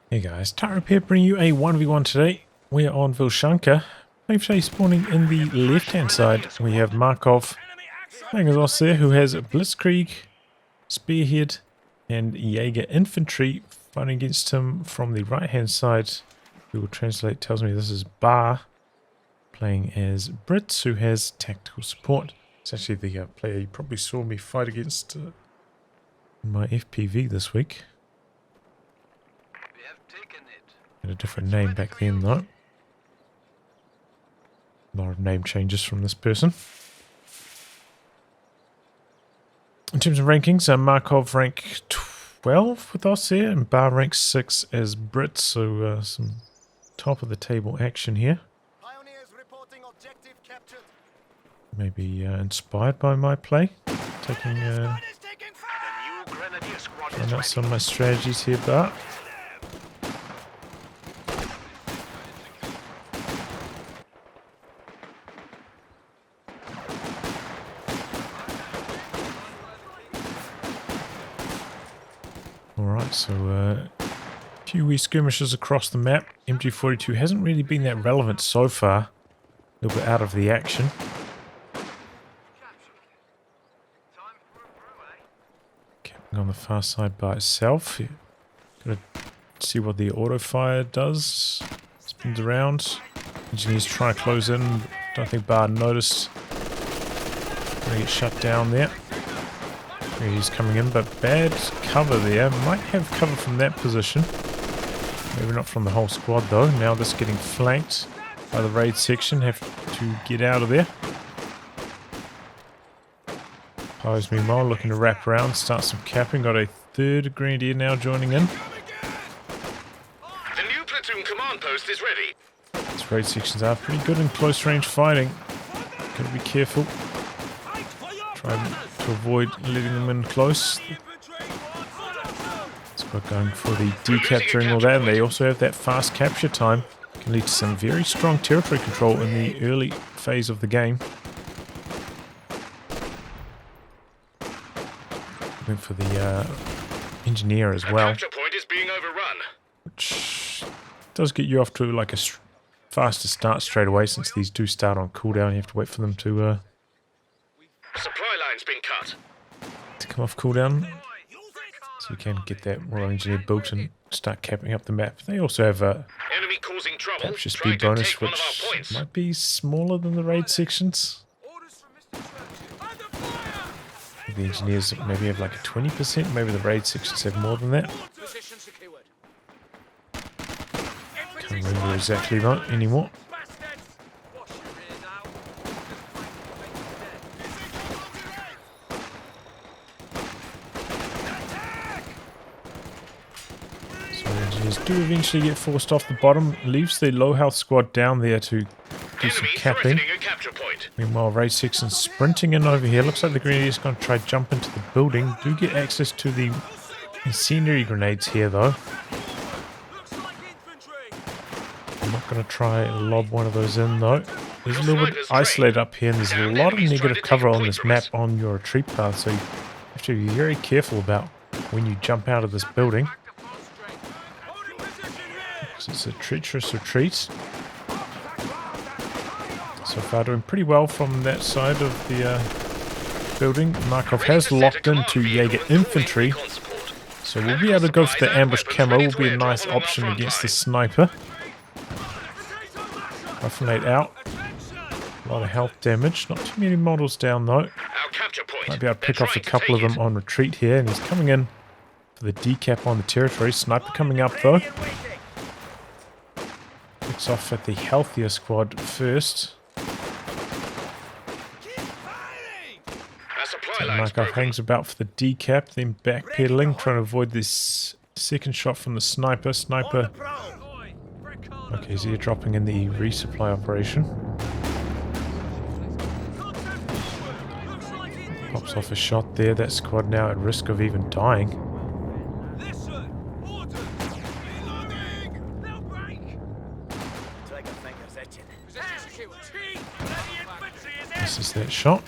Hey guys, Tarap here bringing you a 1v1 today. We are on Vilshanka. Today spawning in the left hand side. We have Markov playing as Ostheer, who has Blitzkrieg, Spearhead and Jaeger Infantry fighting against him from the right hand side. Google Translate tells me this is Bar playing as Brits, who has tactical support. It's actually the player you probably saw me fight against in my FPV this week. Had a different name back then though. A lot of name changes from this person. In terms of rankings, Markov rank 12 with us here and Bar rank 6 as Brits, so some top of the table action here. Maybe inspired by my play, trying out some of my strategies here, Bar. Alright, so a few wee skirmishes across the map. MG42 hasn't really been that relevant so far. A little bit out of the action. Camping on the far side by itself. Gotta see what the auto fire does. Spins around. Engineers try to close in. Don't think Bard noticed. Gonna get shut down there. He's coming in, but bad cover there. Might have cover from that position. Maybe not from the whole squad though. Now this getting flanked by the raid section. Have to get out of there. Pose meanwhile looking to wrap around, start some capping. Got a third grenadier now joining in. The new platoon command post is ready. These raid sections are pretty good in close range fighting. Gotta be careful. Try to avoid letting them in close. Squad going for the decapturing all that, and they also have that fast capture time. Can lead to some very strong territory control in the early phase of the game. Went for the engineer as well, Capture point is being overrun. which does get you off to like a faster start straight away, since these do start on cooldown. You have to wait for them to Supply line's been cut. come off cooldown, so you can get that Royal Engineer built and start capping up the map. They also have a Enemy causing trouble. capture Trying speed to bonus, take one of which our points. might be smaller than the raid sections. The engineers maybe have like a 20%, maybe the raid sections have more than that. Can't remember exactly right anymore. Do eventually get forced off the bottom, leaves the low health squad down there to do some Enemy capping. threatening a capture point. Meanwhile, raid section's sprinting in over here. Looks like the grenadiers going to try to jump into the building. Do get access to the incendiary grenades here though. I'm not going to try and lob one of those in though. There's a little bit isolated up here, and there's a lot of negative cover on this map on your retreat path, so you have to be very careful about when you jump out of this building. It's a treacherous retreat. So far doing pretty well from that side of the building. Markov has locked into Jaeger Infantry, so we'll be able to go for the ambush camo. Will be a nice option against the sniper. Riflenate out. A lot of health damage. Not too many models down though. Our capture point. Might be able to pick off a couple of them on retreat here, and he's coming in for the decap on the territory. Sniper coming up though. Picks off at the healthier squad first. Markov hangs about for the decap, then backpedaling, trying to avoid this second shot from the sniper. Sniper. Okay, he's here dropping in the resupply operation. Pops off a shot there. That squad now at risk of even dying. Misses that shot.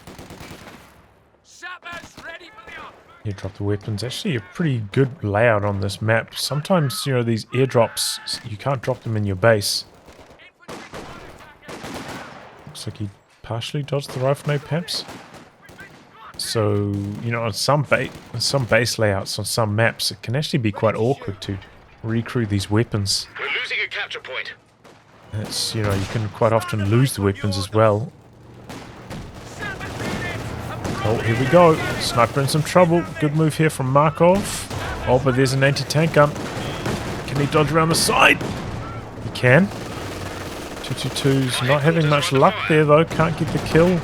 You drop the weapons. Actually a pretty good layout on this map. Sometimes, you know, these airdrops, you can't drop them in your base. Looks like he partially dodged the rifle nade, perhaps. So, you know, on some base layouts, on some maps, it can actually be quite awkward to recrew these weapons. We're losing a capture point. It's, you know, you can quite often lose the weapons as well. Oh, here we go. Sniper in some trouble. Good move here from Markov. Oh, but there's an anti-tank gun. Can he dodge around the side? He can. 222's not having much luck there, though. Can't get the kill.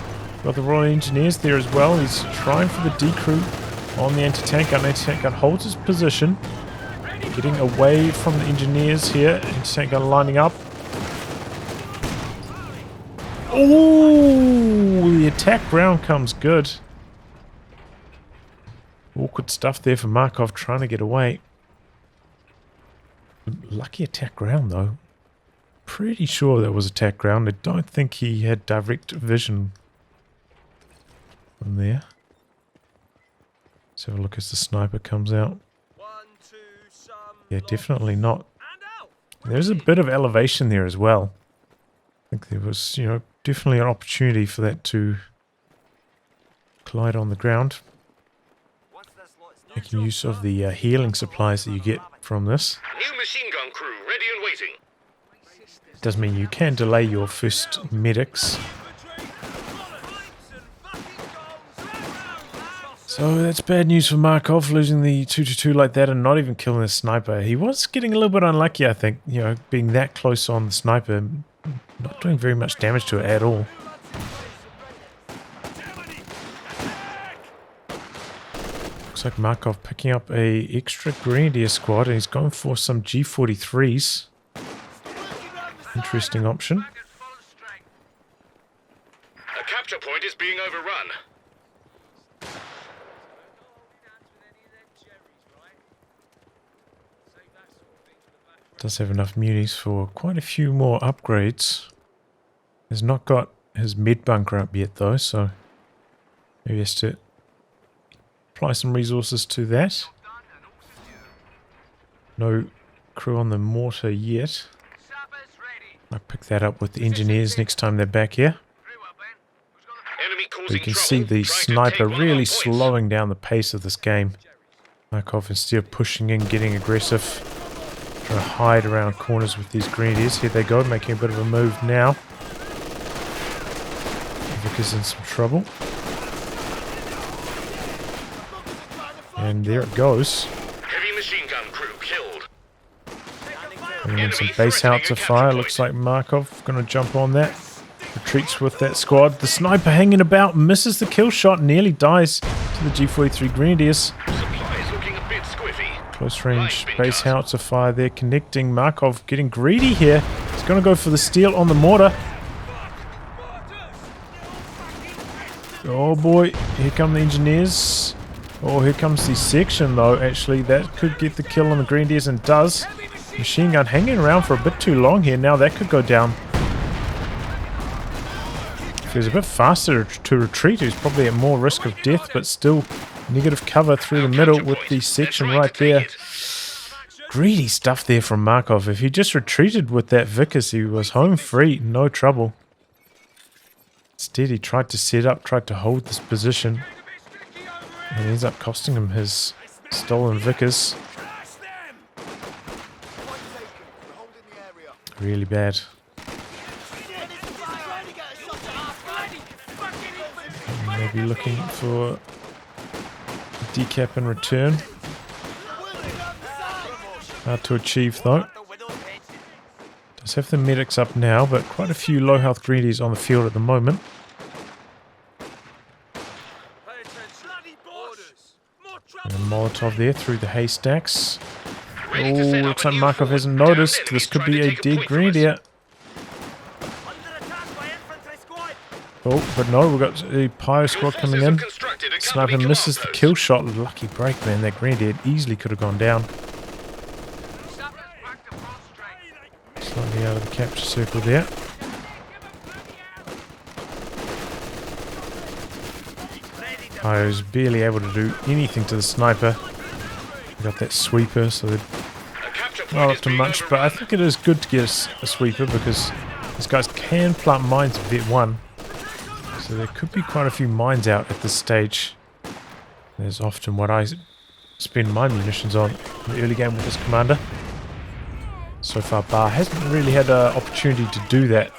Got the Royal Engineers there as well. He's trying for the decrew on the anti-tank gun. Anti-tank gun holds his position. Getting away from the Engineers here. Anti-tank gun lining up. Oh, the attack round comes good. Awkward stuff there for Markov trying to get away. Lucky attack round though. Pretty sure that was attack round. I don't think he had direct vision from there. Let's have a look as the sniper comes out. Yeah, definitely not. There's a bit of elevation there as well. I think there was, you know, definitely an opportunity for that to collide on the ground. Making use of the healing supplies that you get from this. New machine gun crew ready and waiting. Does mean you can delay your first medics. So that's bad news for Markov, losing the 2-2 like that and not even killing the sniper. He was getting a little bit unlucky, I think, you know, being that close on the sniper, not doing very much damage to it at all. Looks like Markov picking up a extra Grenadier squad and he's going for some G43s. Interesting option. A capture point is being overrun. Does have enough munis for quite a few more upgrades. Has not got his mid bunker up yet though, so maybe he has to apply some resources to that. No crew on the mortar yet. I'll pick that up with the engineers next time they're back here. But you can see the sniper really slowing down the pace of this game. Markov instead of pushing in, getting aggressive, trying to hide around corners with these grenadiers. Here they go, making a bit of a move now. Vic is in some trouble. And there it goes. Heavy machine gun crew killed. Bringing in some base howitzer fire. Looks like Markov going to jump on that. Retreats with that squad. The sniper hanging about, misses the kill shot, nearly dies to the G43 Grenadiers. Supplies looking a bit squiffy. Close range base howitzer fire there, connecting. Markov getting greedy here. He's going to go for the steal on the mortar. Oh boy, here come the engineers. Oh, here comes the section though. Actually, that could get the kill on the Grenadiers and does. Machine gun hanging around for a bit too long here. Now that could go down. If he was a bit faster to retreat, he's probably at more risk of death, but still negative cover through the middle with the section right there. Greedy stuff there from Markov. If he just retreated with that Vickers, he was home free, no trouble. Instead, he tried to set up, tried to hold this position. And it ends up costing him his stolen Vickers. Really bad. Maybe looking for a decap in return. Hard to achieve though. Does have the medics up now, but quite a few low health greedies on the field at the moment. And a Molotov there through the haystacks. Oh, looks like Markov hasn't noticed. This could be a dead Grenadier. Oh, but no, we've got the Pyro squad coming in. Sniper misses the kill shot. Lucky break, man. That Grenadier easily could have gone down. Slightly out of the capture circle there. Kaio's barely able to do anything to the sniper. Got that sweeper, so they're not up to much, but I think it is good to get a sweeper because these guys can plant mines at Vet 1. So there could be quite a few mines out at this stage. There's often what I spend my munitions on in the early game with this commander. So far, Bar hasn't really had an opportunity to do that.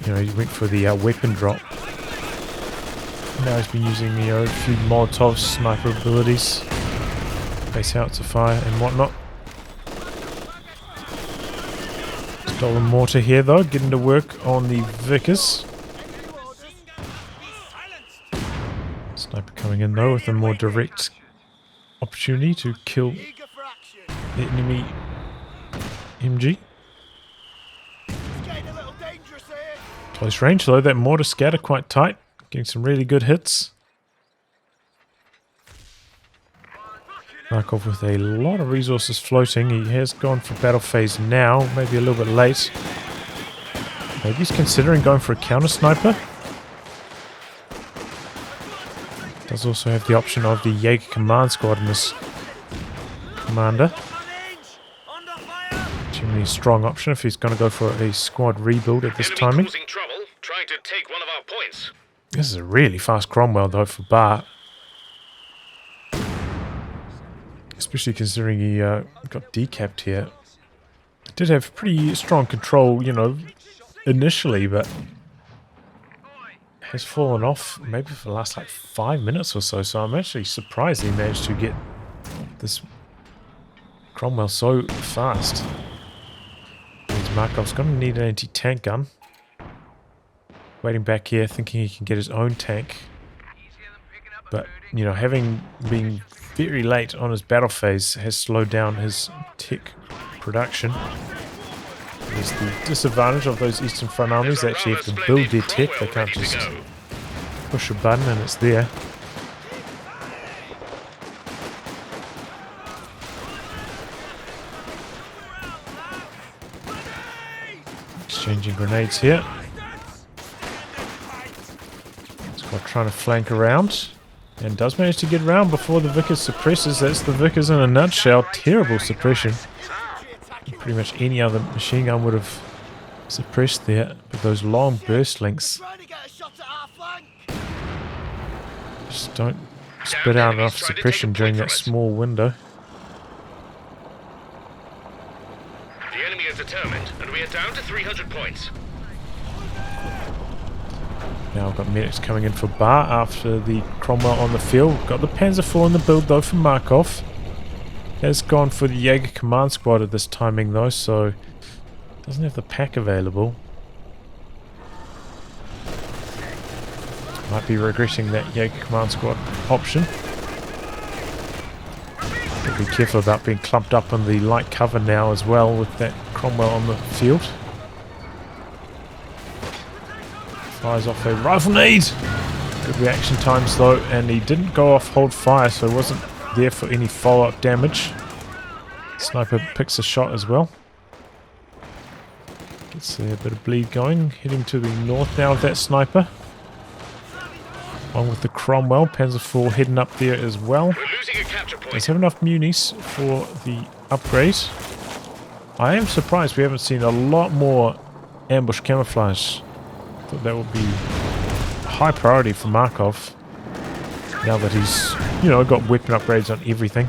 You know, he went for the weapon drop. Now he's been using, you know, a few Molotov sniper abilities. Base out to fire and whatnot. Stolen mortar here though, getting to work on the Vickers. Sniper coming in though with a more direct opportunity to kill the enemy MG. Close range though, that mortar scatter quite tight, getting some really good hits. Markov with a lot of resources floating. He has gone for battle phase now, maybe a little bit late. Maybe he's considering going for a counter sniper. Does also have the option of the Jaeger command squad in this commander. Extremely strong option if he's going to go for a squad rebuild at this timing. Trouble, trying to take one of our points. This is a really fast Cromwell though for Bar. Especially considering he got decapped here. Did have pretty strong control, you know, initially, but has fallen off maybe for the last like 5 minutes or so. So I'm actually surprised he managed to get this Cromwell so fast. Means Markov's going to need an anti-tank gun. Waiting back here, thinking he can get his own tank. But, you know, having been very late on his battle phase has slowed down his tech production. There's the disadvantage of those Eastern Front armies. They actually have to build their tech. They can't just push a button and it's there. Exchanging grenades here. Squad trying to flank around. And does manage to get around before the Vickers suppresses. That's the Vickers in a nutshell. Terrible suppression. Pretty much any other machine gun would have suppressed there. But those long burst links just don't spit out enough suppression during that small window. The enemy is determined, and we are down to 300 points. Now I've got medics coming in for Bar after the Cromwell on the field. Got the Panzer IV in the build though for Markov. Has gone for the Jaeger command squad at this timing though, so doesn't have the pack available. Might be regretting that Jaeger command squad option. Got to be careful about being clumped up in the light cover now as well with that Cromwell on the field. Fires off a rifle nade. Good reaction times though, and he didn't go off hold fire, so he wasn't there for any follow-up damage. Sniper picks a shot as well. Gets a bit of bleed going. Heading to the north now with that sniper. Along with the Cromwell. Panzer IV heading up there as well. Does have enough munis for the upgrade. I am surprised we haven't seen a lot more ambush camouflage. Thought that would be a high priority for Markov now that he's, you know, got weapon upgrades on everything.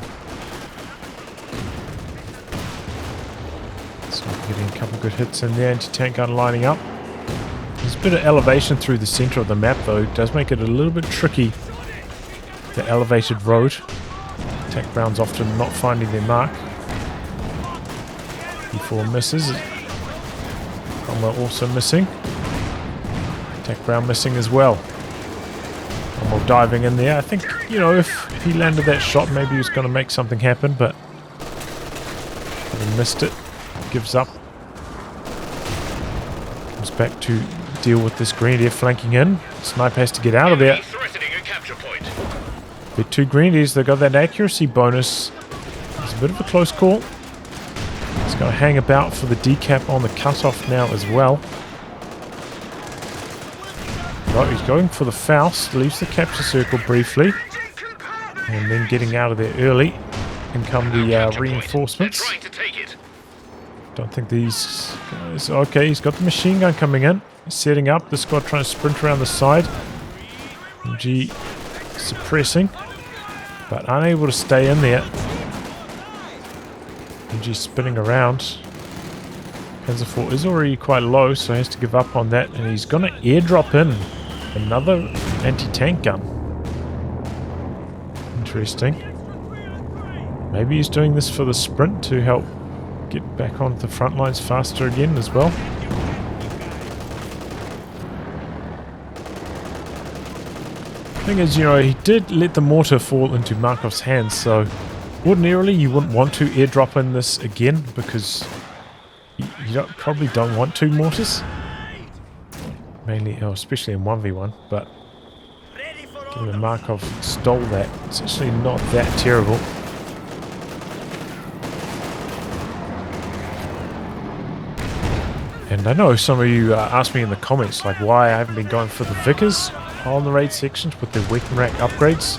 So getting a couple of good hits in there. Anti-tank gun lining up. There's a bit of elevation through the center of the map though. It does make it a little bit tricky, the elevated road. Attack rounds often not finding their mark. E4 misses. Cromwell also missing. Attack Brown missing as well. Cromwell diving in there. I think, you know, if he landed that shot, maybe he was going to make something happen, but he missed it. Gives up. Comes back to deal with this Grenadier flanking in. Sniper has to get out of there. With 2 Grenadiers, they got that accuracy bonus. It's a bit of a close call. He's going to hang about for the decap on the cutoff now as well. He's going for the Faust, leaves the capture circle briefly, and then getting out of there early. In come the reinforcements. Trying to take it. Don't think these guys... Okay, he's got the machine gun coming in. He's setting up. The squad trying to sprint around the side. MG suppressing, but unable to stay in there. MG spinning around. Panzer IV is already quite low, so he has to give up on that, and he's going to airdrop in another anti-tank gun. Interesting. Maybe he's doing this for the sprint to help get back onto the front lines faster again as well. Thing is, you know, he did let the mortar fall into Markov's hands, so ordinarily you wouldn't want to airdrop in this again because you probably don't want two mortars. Mainly, especially in 1v1, but given that Markov stole that, it's actually not that terrible. And I know some of you asked me in the comments like why I haven't been going for the Vickers on the raid sections with their weapon rack upgrades.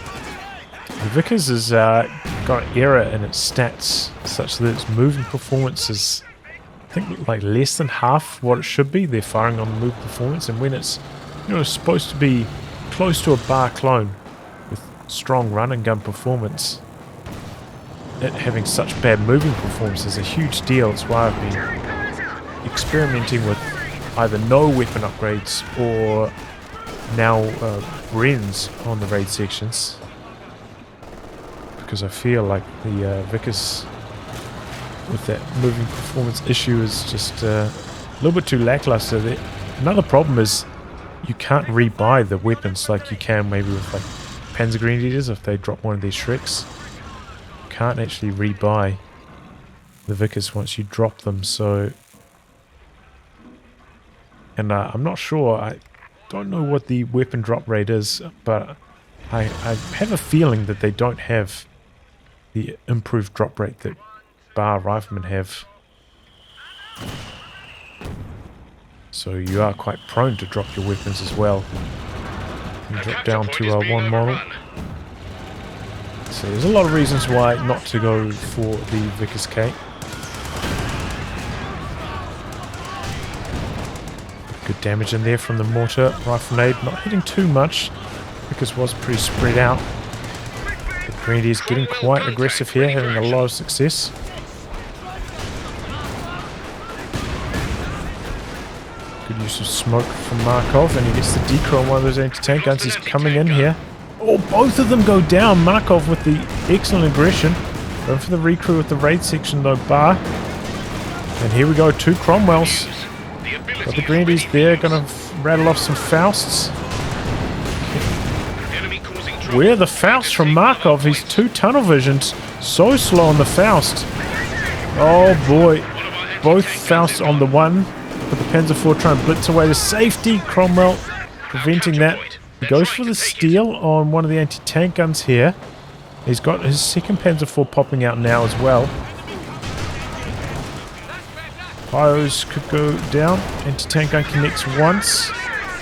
The Vickers has got an error in its stats such that its moving performance is, I think, like less than half what it should be. They're firing on the move performance, and when it's, you know, supposed to be close to a bar clone with strong run and gun performance, it having such bad moving performance is a huge deal. It's why I've been experimenting with either no weapon upgrades or now Wrens on the raid sections, because I feel like the Vickers with that moving performance issue is just a little bit too lackluster. Another problem is you can't rebuy the weapons like you can maybe with like Panzer Grenadiers if they drop one of their Shreks. You can't actually rebuy the Vickers once you drop them, so... And I'm not sure, I don't know what the weapon drop rate is, but I have a feeling that they don't have the improved drop rate that Bar Riflemen have. So you are quite prone to drop your weapons as well. You drop down to one model. So there's a lot of reasons why not to go for the Vickers K. Good damage in there from the mortar rifle nade, not hitting too much because was pretty spread out. The Grenadiers getting quite aggressive here, having a lot of success. Good use of smoke from Markov, and he gets the decro on one of those anti-tank guns. He's coming in here. Oh, both of them go down. Markov with the excellent aggression. Going for the recrew with the raid section though, Bar. And here we go, two Cromwells. Got the Grenadiers there, gonna rattle off some Fausts. Where the Faust from Markov? He's too tunnel visioned. So slow on the Faust. Oh boy. Both Fausts on the one. But the Panzer IV trying to blitz away the safety. Cromwell preventing that. He goes for the steal on one of the anti-tank guns here. He's got his second Panzer IV popping out now as well. Bios could go down. Anti-tank gun connects once.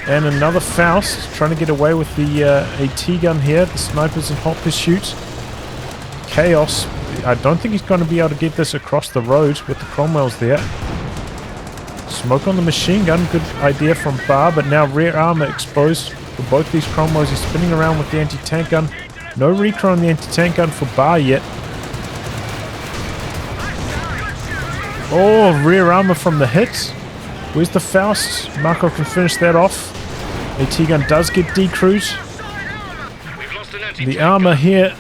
And another Faust trying to get away with the AT gun here. The sniper's in hot pursuit. Chaos. I don't think he's going to be able to get this across the road with the Cromwells there. Smoke on the machine gun. Good idea from Bar, but now rear armor exposed for both these Cromwells. He's spinning around with the anti-tank gun. No recon on the anti-tank gun for Bar yet. Oh, rear armor from the hit. Where's the Faust? Markov can finish that off. AT gun does get decrewed. The armor here.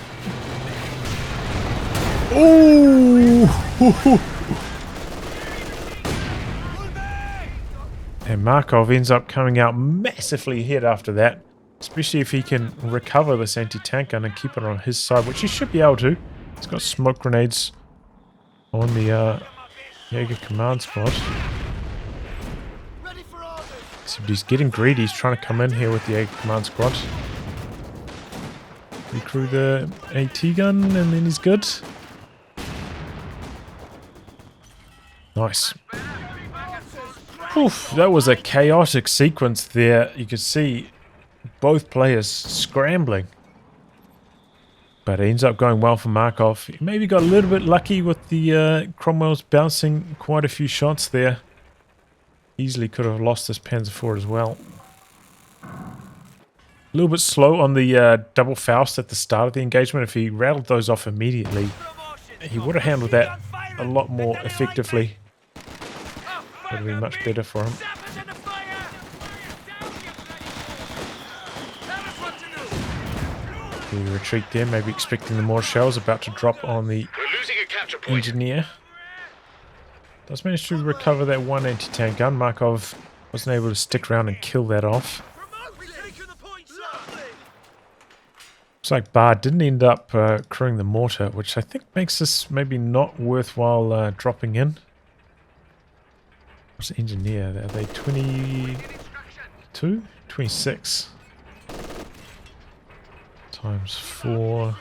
Ooh! And Markov ends up coming out massively hit after that. Especially if he can recover this anti-tank gun and keep it on his side, which he should be able to. He's got smoke grenades on the Jaeger command squad. So he's getting greedy. He's trying to come in here with the Jaeger command squad. Recrew the AT gun and then he's good. Nice. Oof, that was a chaotic sequence there. You could see both players scrambling. But it ends up going well for Markov. He maybe got a little bit lucky with the Cromwell's bouncing quite a few shots there. Easily could have lost this Panzer IV as well. A little bit slow on the double Faust at the start of the engagement. If he rattled those off immediately, he would have handled that a lot more effectively. Would have been much better for him. We retreat there, maybe expecting the more shells about to drop on the engineer. Does manage to recover that one anti-tank gun. Markov wasn't able to stick around and kill that off. Looks like Bar didn't end up crewing the mortar, which I think makes this maybe not worthwhile dropping in. What's the engineer? Are they 22? 26. Times 4.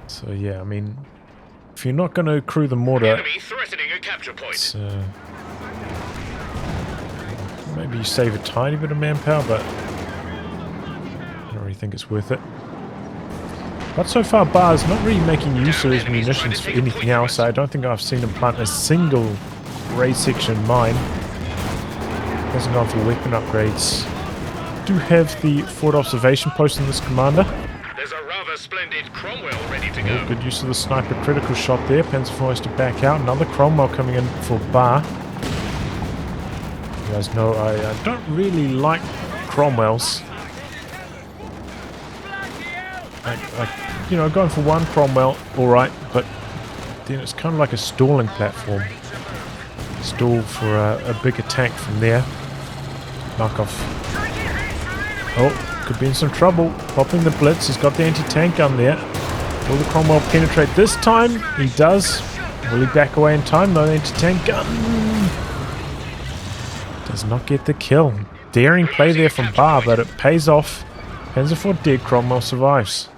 So yeah, I mean, if you're not going to crew the mortar, it's, maybe you save a tiny bit of manpower, but I don't really think it's worth it. But so far, Bar's not really making use of his munitions for anything else. I don't think I've seen him plant a single raid section mine. Hasn't gone for weapon upgrades. Do have the forward observation post on this commander. There's a rather splendid Cromwell ready to go. Good use of the sniper critical shot there. Panzer IV has to back out. Another Cromwell coming in for Bar. You guys know I don't really like Cromwells. You know, going for one Cromwell, alright, but then it's kind of like a stalling platform. Stall for a bigger tank from there. Markov. Oh, could be in some trouble. Popping the blitz. He's got the anti-tank gun there. Will the Cromwell penetrate this time? He does. Will he back away in time? No anti-tank gun. Does not get the kill. Daring play there from Bar, but it pays off. Panzer IV dead. Cromwell survives.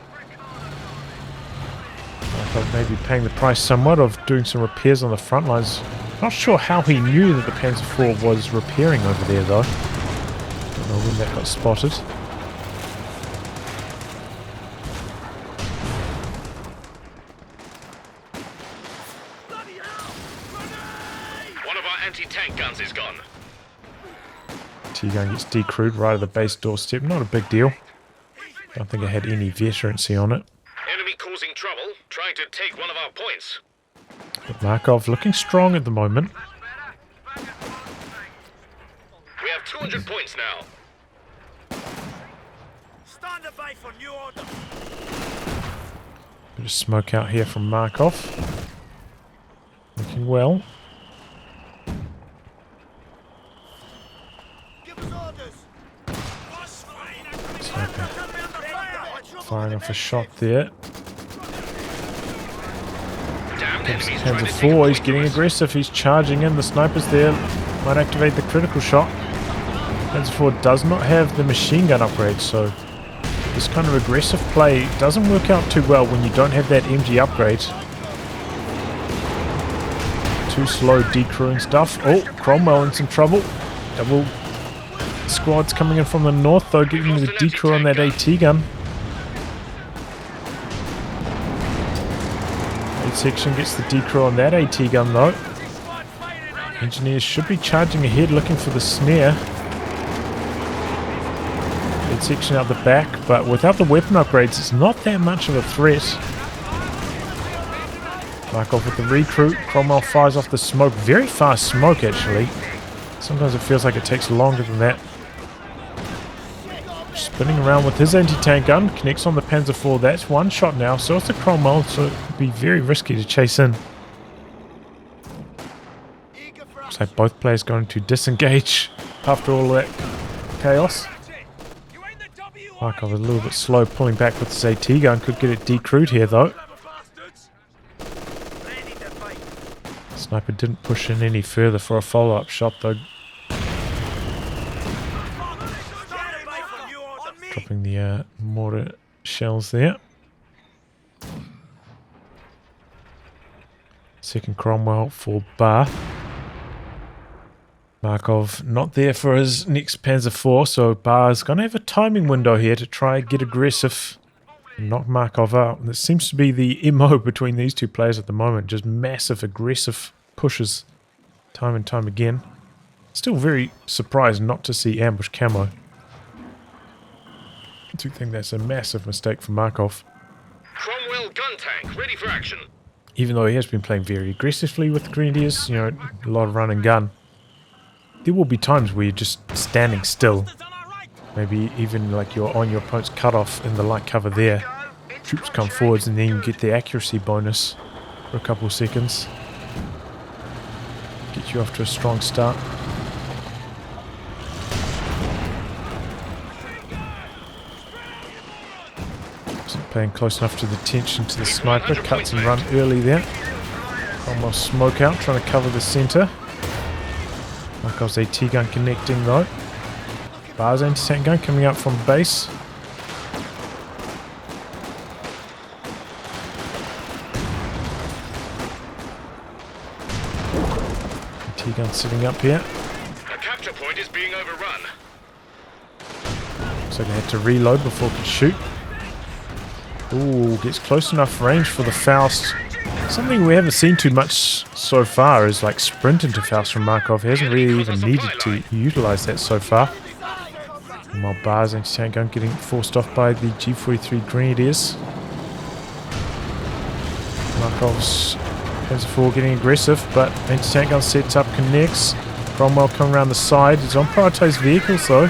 Markov maybe paying the price somewhat of doing some repairs on the front lines. Not sure how he knew that the Panzer IV was repairing over there though. Don't know when that got spotted. One of our anti-tank guns is gone. T-gun gets decrewed right at the base doorstep. Not a big deal. Don't think it had any veterancy on it. Enemy causing trouble, trying to take one of our points. But Markov looking strong at the moment. We have 200 points now. For new order. Bit of smoke out here from Markov. Looking well. Give us orders. Sniper firing off a shot there. Panzer IV, he's getting aggressive. He's charging in. The snipers there might activate the critical shot. Panzer IV does not have the machine gun upgrade, so this kind of aggressive play doesn't work out too well when you don't have that MG upgrade. Too slow decrewing stuff. Oh, Cromwell in some trouble. Double squads coming in from the north though, getting the decrew on that AT gun. Section gets the decrew on that AT gun though. Engineers should be charging ahead looking for the snare. Mid section out the back, but without the weapon upgrades it's not that much of a threat. Markov with the recruit. Cromwell fires off the smoke. Very fast smoke actually. Sometimes it feels like it takes longer than that. Spinning around with his anti-tank gun, connects on the Panzer IV. That's one shot now, so it's the Cromwell, so it would be very risky to chase in. Looks like both players going to disengage after all that chaos. Markov is a little bit slow pulling back with his AT gun, could get it decrewed here though. Sniper didn't push in any further for a follow-up shot though. Dropping the mortar shells there. Second Cromwell for Bar. Markov not there for his next Panzer IV, so Bar's going to have a timing window here to try and get aggressive and knock Markov out. And it seems to be the MO between these two players at the moment, just massive aggressive pushes time and time again. Still very surprised not to see ambush camo. I do think that's a massive mistake for Markov. Cromwell gun tank, ready for action. Even though he has been playing very aggressively with the Grenadiers, you know, a lot of run and gun. There will be times where you're just standing still. Maybe even like you're on your opponent's cutoff in the light cover there. Troops come forwards and then you get the accuracy bonus for a couple of seconds. Get you off to a strong start. Wasn't paying close enough to the tension to the sniper. Cuts and run early there. Almost smoke out, trying to cover the centre. Markov's AT gun connecting though. Bar's anti-tank gun coming out from base. AT gun sitting up here. A capture point is being overrun. So they had to reload before it could shoot. Ooh, gets close enough range for the Faust. Something we haven't seen too much so far is like sprint into Faust from Markov. He hasn't really even needed to utilise that so far. And while Bar's anti-tank gun getting forced off by the G43 Grenadiers. Markov's Panzer IV getting aggressive, but anti-tank gun sets up, connects. Cromwell coming around the side. He's on prioritised vehicles though.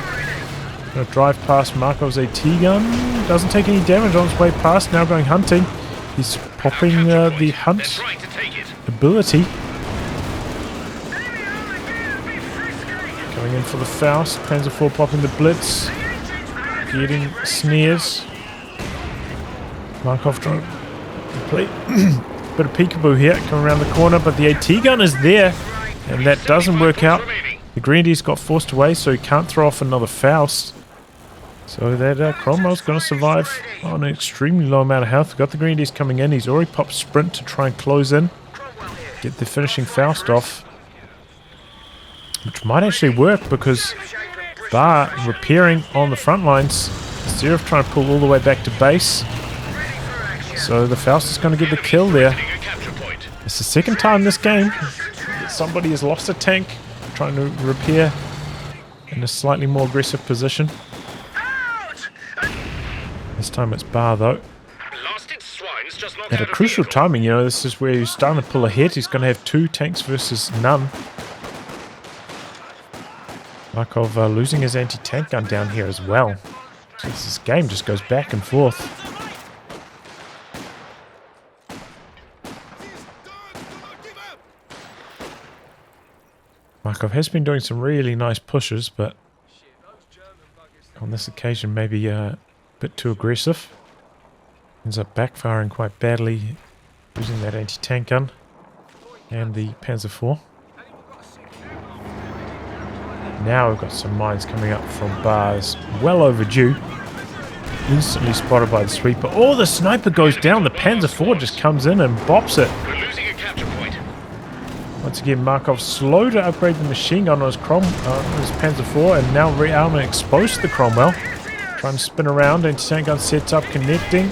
Gonna drive past Markov's AT gun. Doesn't take any damage on his way past. Now going hunting. He's popping the hunt ability. Coming in for the Faust. Panzer IV popping the blitz. Getting snares. Markov trying to play bit of peekaboo here. Coming around the corner, but the AT gun is there. And that doesn't work out. The Grenadiers got forced away, so he can't throw off another Faust. So that Cromwell's going to survive on an extremely low amount of health. We've got the Grenadiers coming in. He's already popped sprint to try and close in. Get the finishing Faust off. Which might actually work because Bar repairing on the front lines instead of trying to pull all the way back to base. So the Faust is going to get the kill there. It's the second time this game somebody has lost a tank trying to repair in a slightly more aggressive position. This time it's Bar though. At a crucial timing, you know, this is where he's starting to pull ahead. He's going to have 2 tanks versus none. Markov losing his anti-tank gun down here as well. So this game just goes back and forth. Markov has been doing some really nice pushes, but on this occasion maybe a bit too aggressive. Ends up backfiring quite badly, using that anti-tank gun and the Panzer IV. Now we've got some mines coming up from Bars, well overdue. Instantly spotted by the sweeper. Oh, the sniper goes down. The Panzer IV just comes in and bops it. We're losing a capture point. Once again, Markov slow to upgrade the machine gun on his Panzer IV, and now rearm and expose the Cromwell. Trying to spin around. Anti-tank gun sets up, connecting.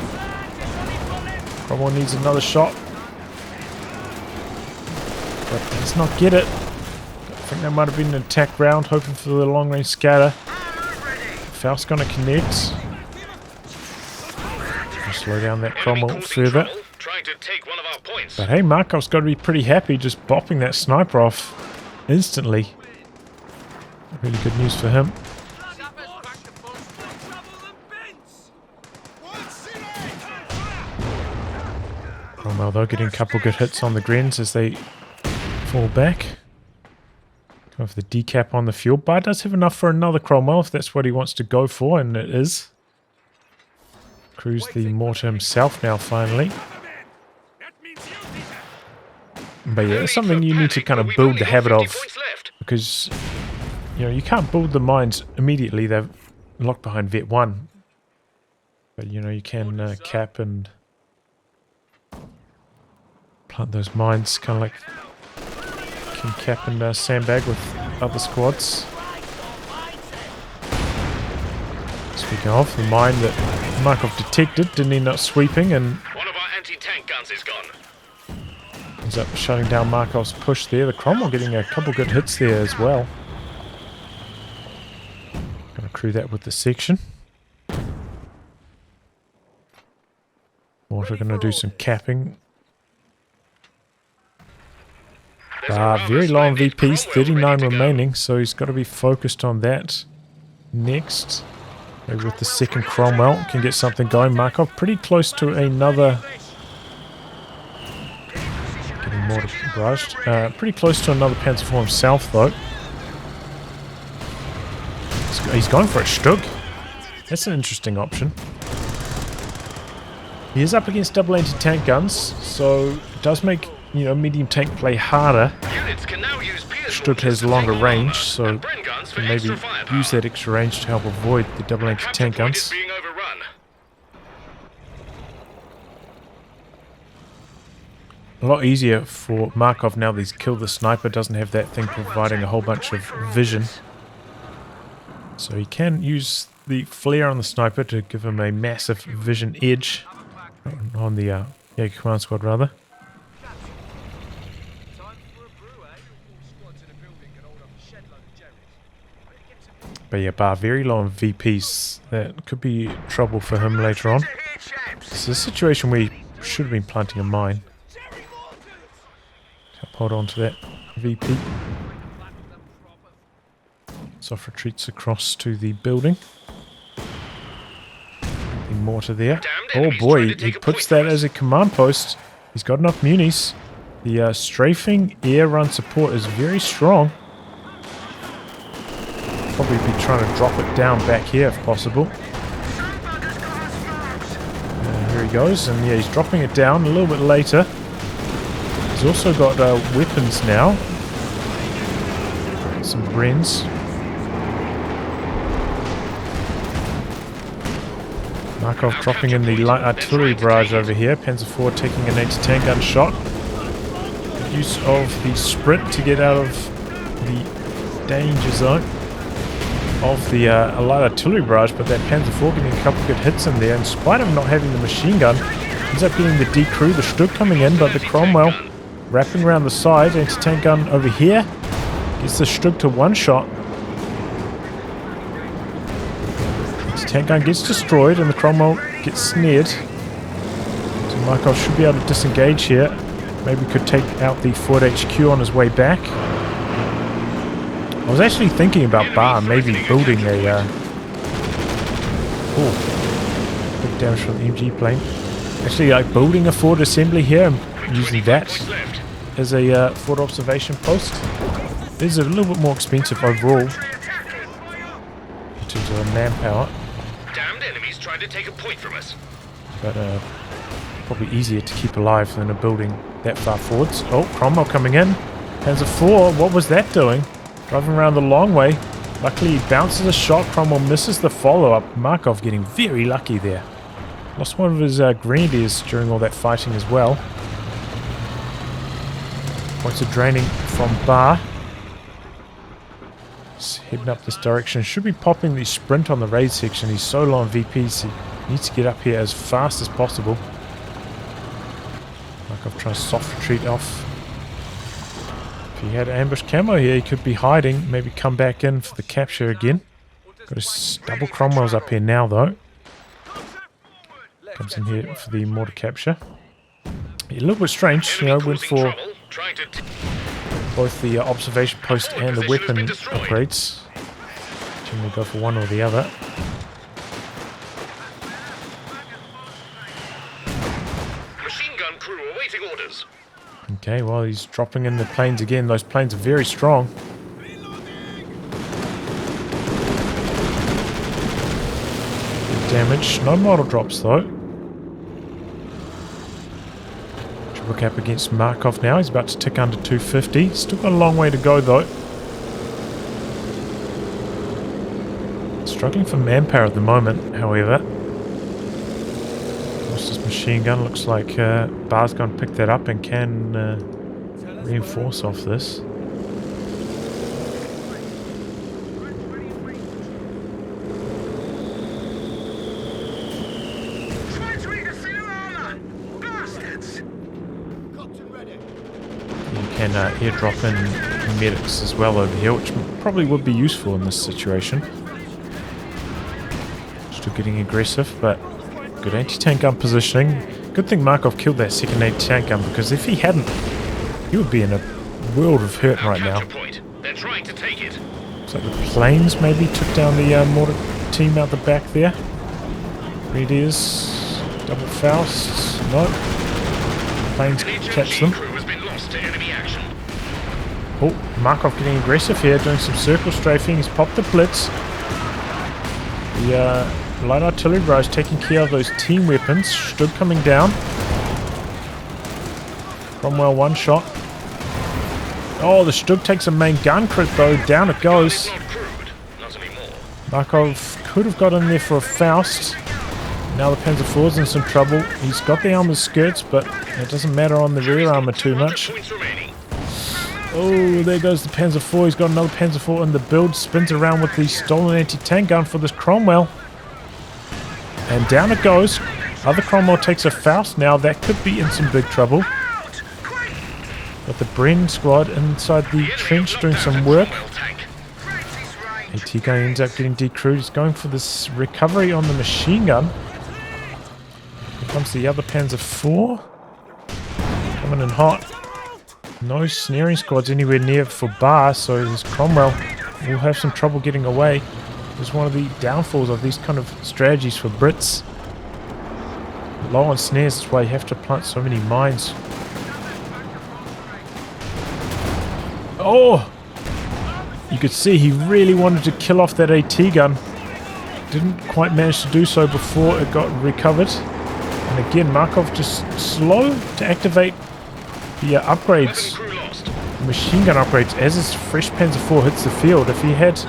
Cromwell needs another shot, but does not get it. I think that might have been an attack round, hoping for the long-range scatter. Faust's going to connect. Slow down that Cromwell further. Trying to take one of our points. But hey, Markov's got to be pretty happy just bopping that sniper off instantly. Really good news for him. Cromwell though getting a couple good hits on the Grens as they fall back. Go for the decap on the fuel bar. Does have enough for another Cromwell if that's what he wants to go for, and it is. Cruise the mortar himself now finally. But yeah, it's something you need to kind of build the habit of, because you know you can't build the mines immediately. They're locked behind Vet 1. But you know you can cap and plant those mines, kind of like can cap and sandbag with other squads. Speaking of, the mine that Markov detected didn't end up sweeping and One of our anti-tank guns is gone. ends up shutting down Markov's push there. The Cromwell getting a couple good hits there as well. Gonna crew that with the section. Also gonna do some capping. Very low on VPs, 39 remaining, so he's got to be focused on that next. Maybe with the second Cromwell can get something going. Markov pretty close to another. Getting more barraged. Pretty close to another Panzer IV himself, though. He's going for a Stug. That's an interesting option. He is up against double anti-tank guns, so it does make medium tank play harder. Units can now use Stug has longer range, so can maybe use that extra range to help avoid the double anti-tank guns. Being overrun. A lot easier for Markov now that he's killed the sniper, doesn't have that thing providing a whole bunch of vision. So he can use the flare on the sniper to give him a massive vision edge on the Jaeger command squad rather. But yeah, very low on VPs. That could be trouble for him later on. It's a situation where he should have been planting a mine. Hold on to that VP. Soft retreats across to the building. The mortar there. Oh boy, he puts that as a command post. He's got enough munis. The strafing air run support is very strong. Probably be trying to drop it down back here if possible. Here he goes, and yeah, he's dropping it down a little bit later. He's also got weapons now. Some Brens. Markov dropping in the light artillery barrage over here. Panzer IV taking an anti-tank gun shot. Good use of the sprint to get out of the danger zone of the light artillery barrage, but that Panzer IV getting a couple good hits in there. In spite of not having the machine gun, ends up getting the decrew, the Stug coming in, but the Cromwell wrapping around the side. Anti-tank gun over here gets the Stug to one shot. Anti-tank gun gets destroyed and the Cromwell gets snared. So Markov should be able to disengage here. Maybe could take out the Ford HQ on his way back. I was actually thinking about Bar maybe building a big damage from the MG plane. Actually, like building a Ford assembly here and using that as a Ford observation post. It is a little bit more expensive overall in terms of manpower. Damned enemies trying to take a point from us. But probably easier to keep alive than a building that far forwards. Oh, Cromwell coming in. Panzer IV, what was that doing? Driving around the long way. Luckily he bounces a shot. Cromwell misses the follow-up. Markov getting very lucky there. Lost one of his grenadiers during all that fighting as well. Points are draining from Bar. Just heading up this direction. Should be popping the sprint on the raid section. He's so low on VPs. He needs to get up here as fast as possible. Markov trying to soft retreat off. If he had ambush camo here, he could be hiding. Maybe come back in for the capture again. Got his double Cromwells up here now, though. Comes in here for the mortar capture. Yeah, a little bit strange, went for both the observation post and the weapon upgrades. Generally go for one or the other. Machine gun crew awaiting orders. Okay, well, he's dropping in the planes again. Those planes are very strong. Good damage. No model drops, though. Triple cap against Markov now. He's about to tick under 250. Still got a long way to go, though. Struggling for manpower at the moment, however. Lost his machine gun. Looks like Bar's going to pick that up and can reinforce off this. airdrop in medics as well over here, which probably would be useful in this situation. Still getting aggressive, but good anti-tank gun positioning. Good thing Markov killed that second anti-tank gun, because if he hadn't, he would be in a world of hurt right now. They're trying to take it. Looks like the planes maybe took down the mortar team out the back there. Grenadiers, double Fausts, no. Planes catch them. Oh, Markov getting aggressive here, doing some circle strafing. He's popped the blitz. The light artillery barrage taking care of those team weapons. Stug coming down. Cromwell one shot. Oh, the Stug takes a main gun crit though. Down it goes. Markov could have got in there for a Faust. Now the Panzer IV's in some trouble. He's got the armor skirts, but it doesn't matter on the rear armor too much. Oh, there goes the Panzer IV. He's got another Panzer IV in the build. Spins around with the stolen anti-tank gun for this Cromwell. And down it goes. Other Cromwell takes a Faust now. That could be in some big trouble. Got the Bren squad inside the trench doing some work. AT gun ends up getting decrewed. He's going for this recovery on the machine gun. Here comes the other Panzer IV. Coming in hot. No snaring squads anywhere near for Bar, so this Cromwell will have some trouble getting away. It's one of the downfalls of these kind of strategies for Brits. Low on snares, that's why you have to plant so many mines. Oh! You could see he really wanted to kill off that AT gun. Didn't quite manage to do so before it got recovered. And again, Markov just slow to activate the upgrades. Machine gun upgrades as his fresh Panzer IV hits the field. If he had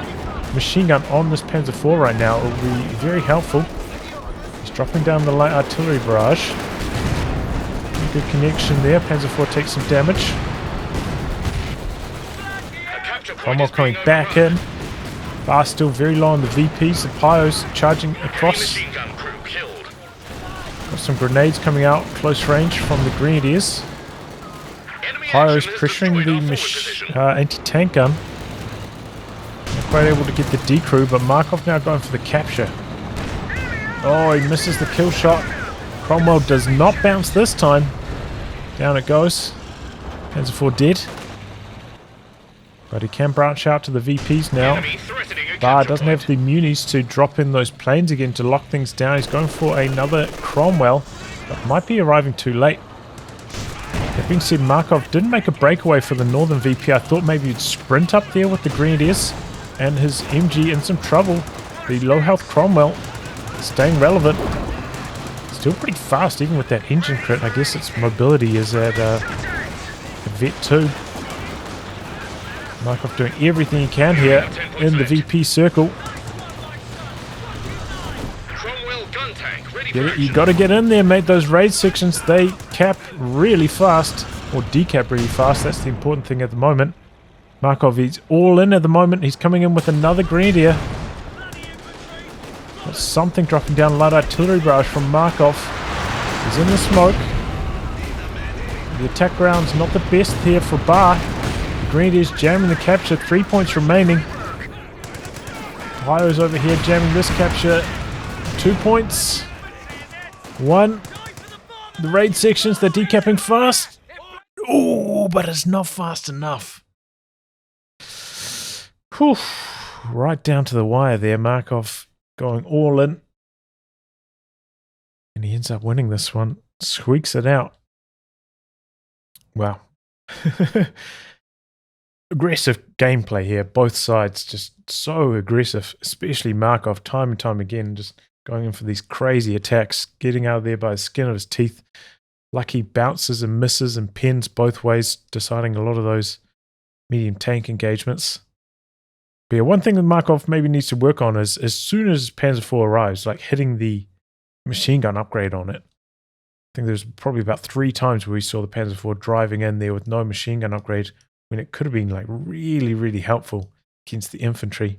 machine gun on this Panzer IV right now, it would be very helpful. He's dropping down the light artillery barrage. Good connection there. Panzer IV takes some damage. Cromwell coming back in. Bar still very low on the VPs. The Pios charging across. Got some grenades coming out close range from the Grenadiers. Pios pressuring the anti-tank gun. Not quite able to get the decrew, but Markov now going for the capture. Oh, he misses the kill shot. Cromwell does not bounce this time. Down it goes. Panzer IV dead. But he can branch out to the VPs now. Bar doesn't have the munis to drop in those planes again to lock things down. He's going for another Cromwell, but might be arriving too late. That being said, Markov didn't make a breakaway for the northern VP. I thought maybe he'd sprint up there with the Grenadiers and his MG in some trouble. The low health Cromwell staying relevant. Still pretty fast even with that engine crit. I guess its mobility is at Vet 2. Markov doing everything he can here in the VP circle. You got to get in there, mate. Those raid sections, they cap really fast, or decap really fast. That's the important thing at the moment. Markov, he's all in at the moment. He's coming in with another Grenadier. Got something dropping down light artillery barrage from Markov. He's in the smoke. The attack ground's not the best here for Bar. Grenadiers jamming the capture, 3 points remaining. Ohio's over here jamming this capture, 2 points. 1. The raid sections, they're decapping fast. Oh, but it's not fast enough. Whew. Right down to the wire there. Markov going all in. And he ends up winning this one. Squeaks it out. Wow. Aggressive gameplay here, both sides just so aggressive, especially Markov time and time again, just going in for these crazy attacks, getting out of there by the skin of his teeth. Lucky bounces and misses and pins both ways, deciding a lot of those medium tank engagements. But yeah, one thing that Markov maybe needs to work on is as soon as Panzer IV arrives, like hitting the machine gun upgrade on it. I think there's probably about 3 times where we saw the Panzer IV driving in there with no machine gun upgrade, when it could have been like really, really helpful against the infantry.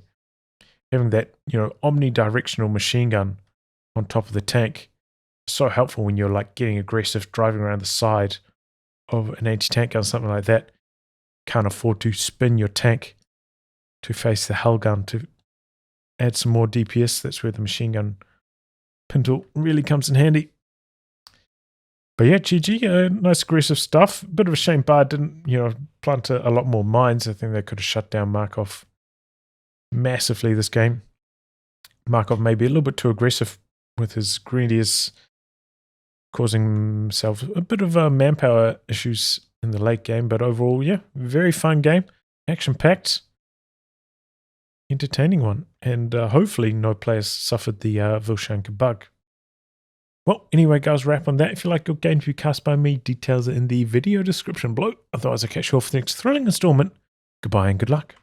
Having that, omnidirectional machine gun on top of the tank is so helpful when you're like getting aggressive, driving around the side of an anti-tank gun, something like that. can't afford to spin your tank to face the hull gun to add some more DPS. That's where the machine gun pintle really comes in handy. But yeah, GG, nice aggressive stuff. Bit of a shame Bard didn't, plant a lot more mines. I think they could have shut down Markov massively this game. Markov may be a little bit too aggressive with his grenadiers, causing himself a bit of manpower issues in the late game. But overall, yeah, very fun game. Action-packed. Entertaining one. And hopefully no players suffered the Vilshanka bug. Well, anyway, guys, wrap on that. If you like your game to be cast by me, details are in the video description below. Otherwise, I'll catch you all for the next thrilling installment. Goodbye and good luck.